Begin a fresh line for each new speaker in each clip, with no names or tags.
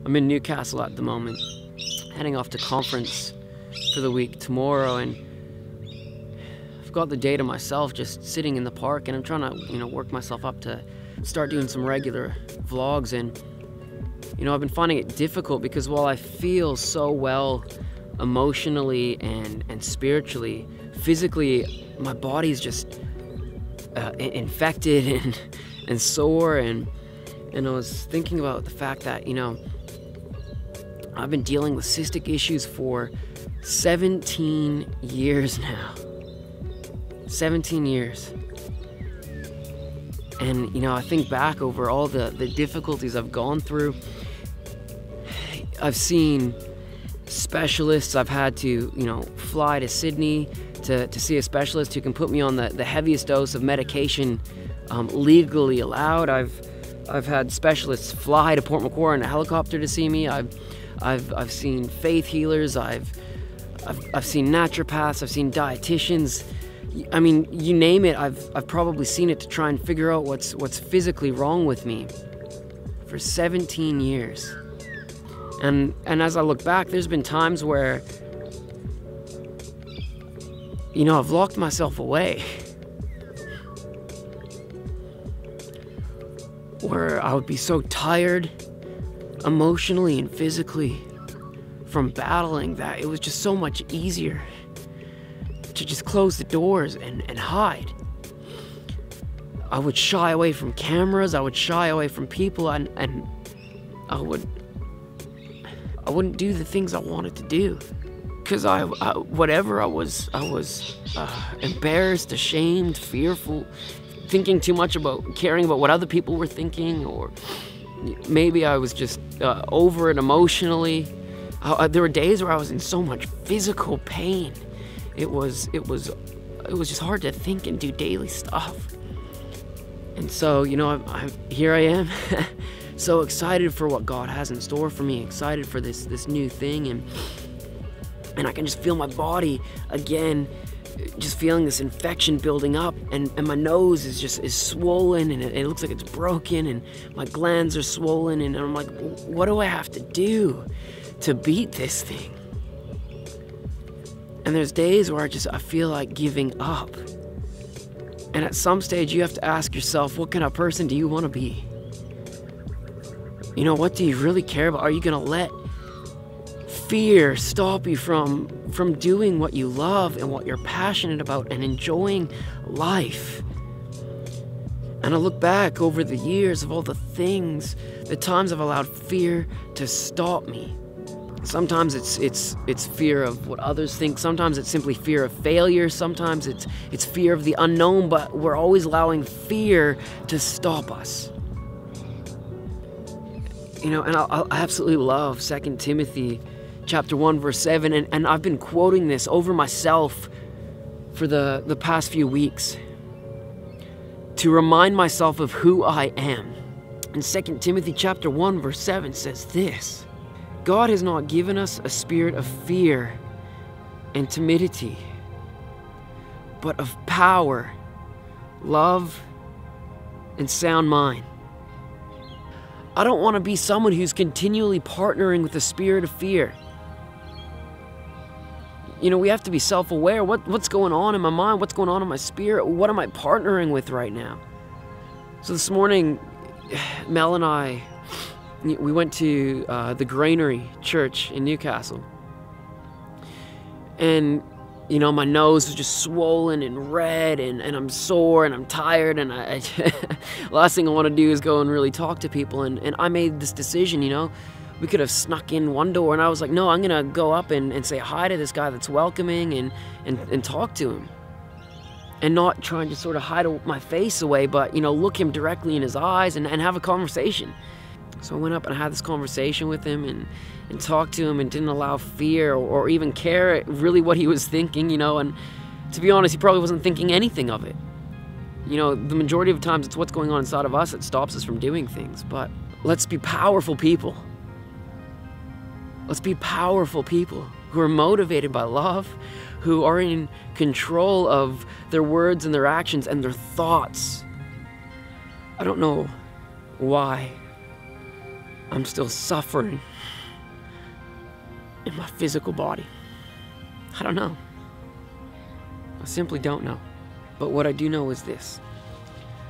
I'm in Newcastle at the moment, heading off to conference for the week tomorrow, and I've got the day to myself, just sitting in the park, and I'm trying to, work myself up to start doing some regular vlogs. And I've been finding it difficult because while I feel so well emotionally and spiritually, physically my body's just infected and sore, and I was thinking about the fact that I've been dealing with cystic issues for 17 years now. 17 years. And I think back over all the difficulties I've gone through. I've seen specialists. I've had to fly to Sydney to see a specialist who can put me on the heaviest dose of medication legally allowed. I've had specialists fly to Port Macquarie in a helicopter to see me. I've seen faith healers. I've seen naturopaths. I've seen dietitians. I mean, you name it. I've probably seen it to try and figure out what's physically wrong with me for 17 years. And as I look back, there's been times where I've locked myself away, where I would be so tired emotionally and physically from battling that it was just so much easier to just close the doors and hide. I would shy away from cameras. I would shy away from people, and I wouldn't do the things I wanted to do because I was embarrassed, ashamed, fearful, thinking too much about caring about what other people were thinking, or maybe I was just over it emotionally. There were days where I was in so much physical pain. It was just hard to think and do daily stuff. And so, here I am, so excited for what God has in store for me, excited for this new thing, and I can just feel my body again, just feeling this infection building up, and my nose is swollen, and it looks like it's broken, and my glands are swollen, and I'm like, what do I have to do to beat this thing? And there's days where I feel like giving up. And at some stage you have to ask yourself, what kind of person do you want to be? What do you really care about? Are you gonna let fear stop you from doing what you love and what you're passionate about and enjoying life? And I look back over the years of all the times I've allowed fear to stop me. Sometimes it's fear of what others think. Sometimes it's simply fear of failure. Sometimes it's fear of the unknown, but we're always allowing fear to stop us. And I absolutely love 2 Timothy chapter 1, verse 7, and I've been quoting this over myself for the past few weeks to remind myself of who I am. And 2 Timothy chapter 1, verse 7 says this: God has not given us a spirit of fear and timidity, but of power, love, and sound mind. I don't want to be someone who's continually partnering with the spirit of fear. We have to be self-aware. What's going on in my mind? What's going on in my spirit? What am I partnering with right now? So this morning, Mel and I, we went to the Granary Church in Newcastle. And, my nose was just swollen and red, and I'm sore and I'm tired, and last thing I want to do is go and really talk to people. And I made this decision, we could have snuck in one door, and I was like, no, I'm going to go up and say hi to this guy that's welcoming and talk to him. And not trying to sort of hide my face away, but, look him directly in his eyes and have a conversation. So I went up and I had this conversation with him and talked to him and didn't allow fear or even care really what he was thinking, and to be honest, he probably wasn't thinking anything of it. The majority of times it's what's going on inside of us that stops us from doing things. But let's be powerful people. Let's be powerful people who are motivated by love, who are in control of their words and their actions and their thoughts. I don't know why I'm still suffering in my physical body. I don't know. I simply don't know. But what I do know is this.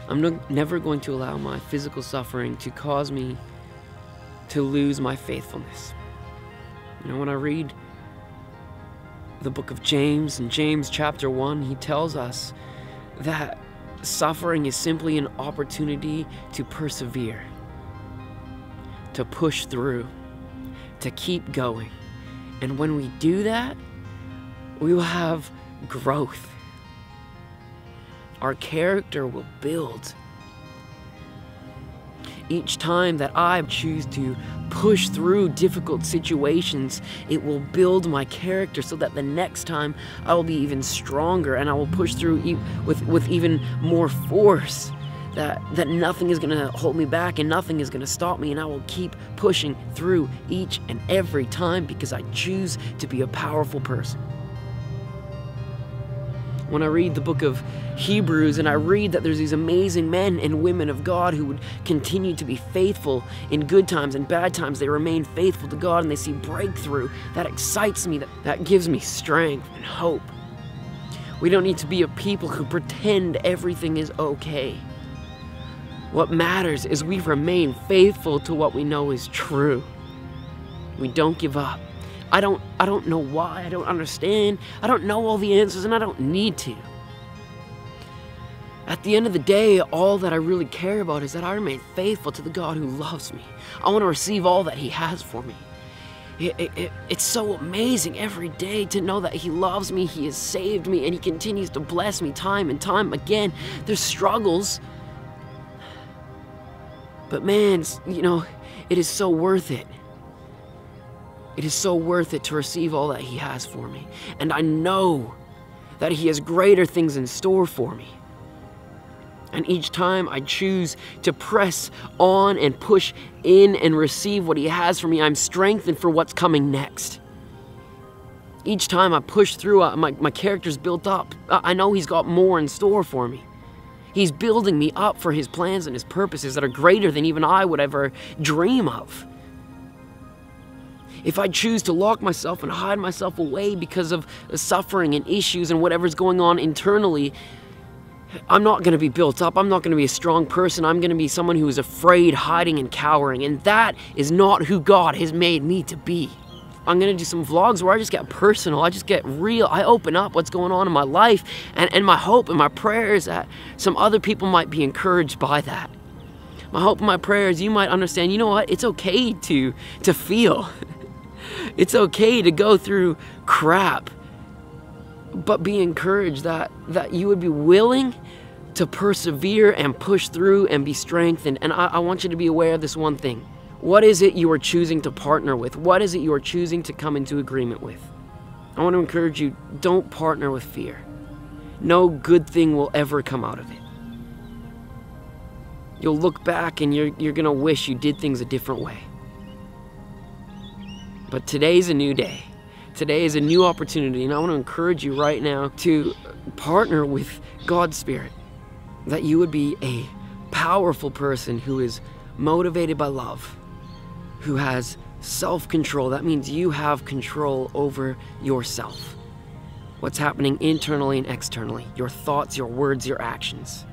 I'm never going to allow my physical suffering to cause me to lose my faithfulness. You know, when I read the book of James, in James chapter 1, he tells us that suffering is simply an opportunity to persevere, to push through, to keep going. And when we do that, we will have growth. Our character will build. Each time that I choose to push through difficult situations, it will build my character so that the next time I will be even stronger, and I will push through with even more force. That nothing is going to hold me back and nothing is going to stop me, and I will keep pushing through each and every time because I choose to be a powerful person. When I read the book of Hebrews and I read that there's these amazing men and women of God who would continue to be faithful in good times and bad times, they remain faithful to God and they see breakthrough, that excites me, that gives me strength and hope. We don't need to be a people who pretend everything is okay. What matters is we remain faithful to what we know is true. We don't give up. I don't know why, I don't understand, I don't know all the answers, and I don't need to. At the end of the day, all that I really care about is that I remain faithful to the God who loves me. I want to receive all that He has for me. It's so amazing every day to know that He loves me, He has saved me, and He continues to bless me time and time again. There's struggles, but man, you know, it is so worth it. It is so worth it to receive all that He has for me. And I know that He has greater things in store for me. And each time I choose to press on and push in and receive what He has for me, I'm strengthened for what's coming next. Each time I push through, my character's built up. I know He's got more in store for me. He's building me up for His plans and His purposes that are greater than even I would ever dream of. If I choose to lock myself and hide myself away because of the suffering and issues and whatever's going on internally, I'm not going to be built up. I'm not going to be a strong person. I'm going to be someone who is afraid, hiding, and cowering. And that is not who God has made me to be. I'm going to do some vlogs where I just get personal. I just get real. I open up what's going on in my life. And my hope and my prayer is that some other people might be encouraged by that. My hope and my prayer is you might understand, you know what? It's okay to feel. It's okay to go through crap, but be encouraged that you would be willing to persevere and push through and be strengthened. And I want you to be aware of this one thing. What is it you are choosing to partner with? What is it you are choosing to come into agreement with? I want to encourage you, don't partner with fear. No good thing will ever come out of it. You'll look back and you're going to wish you did things a different way. But today's a new day. Today is a new opportunity, and I want to encourage you right now to partner with God's Spirit, that you would be a powerful person who is motivated by love, who has self-control. That means you have control over yourself. What's happening internally and externally, your thoughts, your words, your actions.